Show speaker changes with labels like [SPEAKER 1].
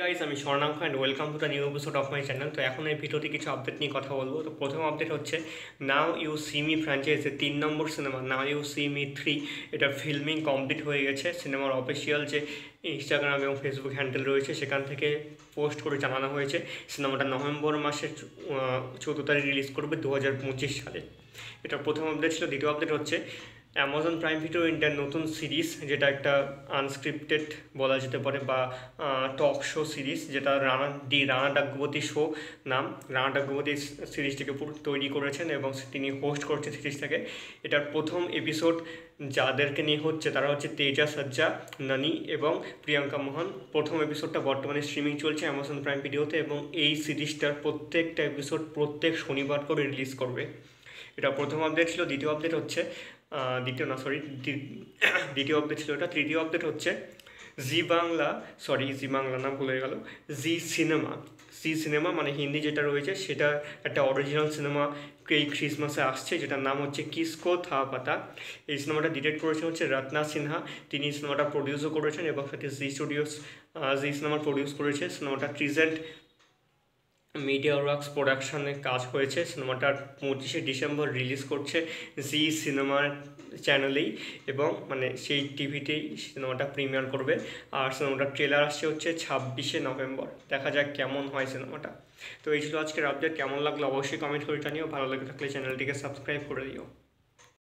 [SPEAKER 1] Guys, আমি Swarnank and welcome to the new episode of my channel. তো এখন এই ভিডিওতে কিছু আপডেট নিয়ে কথা বলবো। তো প্রথম আপডেট হচ্ছে নাও ইউ সি মি ফ্র্যাঞ্চাইজের 3 number cinema now you see me 3 এটা ফিল্মিং কমপ্লিট হয়ে গেছে। সিনেমার অফিসিয়াল যে ইনস্টাগ্রাম এবং ফেসবুক হ্যান্ডেল রয়েছে সেখান থেকে পোস্ট করে জানানো হয়েছে সিনেমাটা নভেম্বর মাসের 14 তারিখ রিলিজ করবে 2025 সালে। এটা প্রথম আপডেট ছিল। দ্বিতীয় আপডেট হচ্ছে অ্যামাজন প্রাইম ভিডিও ইন্ডিয়ার নতুন সিরিজ, যেটা একটা আনস্ক্রিপ্টেড বলা যেতে পারে বা টক শো সিরিজ, যেটা রানা ডাগ্গবতী শো নাম। রানা ডাগ্গবতী সিরিজটিকে পুরো তৈরি করেছেন এবং তিনি হোস্ট করছেন সিরিজটাকে। এটার প্রথম এপিসোড যাদেরকে নিয়ে হচ্ছে তারা হচ্ছে তেজা সজ্জা, নানি এবং প্রিয়াঙ্কা মোহন। প্রথম এপিসোডটা বর্তমানে স্ট্রিমিং চলছে অ্যামাজন প্রাইম ভিডিওতে এবং এই সিরিজটার প্রত্যেকটা এপিসোড প্রত্যেক শনিবার করে রিলিজ করবে। এটা প্রথম আপডেট ছিল। দ্বিতীয় আপডেট হচ্ছে দ্বিতীয় আপডেট ছিল এটা। তৃতীয় আপডেট হচ্ছে জি বাংলা না, ভুলে গেল, জি সিনেমা মানে হিন্দি যেটা রয়েছে সেটা একটা অরিজিনাল সিনেমা এই ক্রিসমাসে আসছে, যেটার নাম হচ্ছে কিসকো থা পাতা। এই সিনেমাটা ডিরেক্ট করেছেন হচ্ছে রত্না সিনহা। তিনি সিনেমাটা প্রডিউসও করেছেন এবং সাথে জি সিনেমা প্রডিউস করেছে। সিনেমাটা ট্রিজেন্ট মিডিয়া ওয়ার্কস প্রোডাকশানে কাজ হয়েছে। সিনেমাটার 25শে ডিসেম্বর রিলিজ করছে জি সিনেমার চ্যানেলেই এবং মানে সেই টিভিতেই সিনেমাটা প্রিমিয়ার করবে। আর সিনেমাটার ট্রেলার আসছে হচ্ছে 26শে নভেম্বর। দেখা যাক কেমন হয় সিনেমাটা। তো এই ছিল আজকের আপডেট। কেমন লাগলো অবশ্যই কমেন্ট করে জানিও। ভালো লেগে থাকলে চ্যানেলটিকে সাবস্ক্রাইব করে দিও।